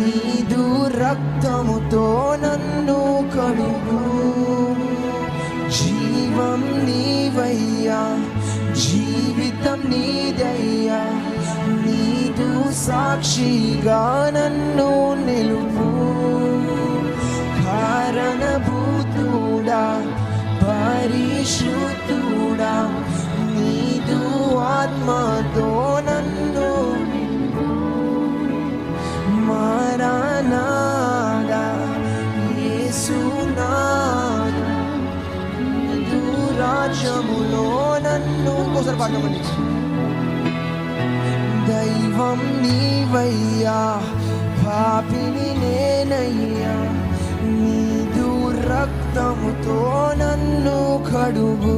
నీదు రక్తముతో నన్ను కడుగు. జీవం నీవయ్యా, జీవితం నీదయ్యా, నీదు సాక్షిగా నన్ను నిలుపు. కారణభూతుడా, పరిశుద్ధుడా, నీదు ఆత్మతో నన్ను మారానాదా. యేసునాదా, నీదు రాజ్యములో నన్ను ఇంకోసారి పాడమని. దైవం నీవయ్యా, పాపిని నేనయ్యా, నీదు రక్తముతో నన్ను కడుగు.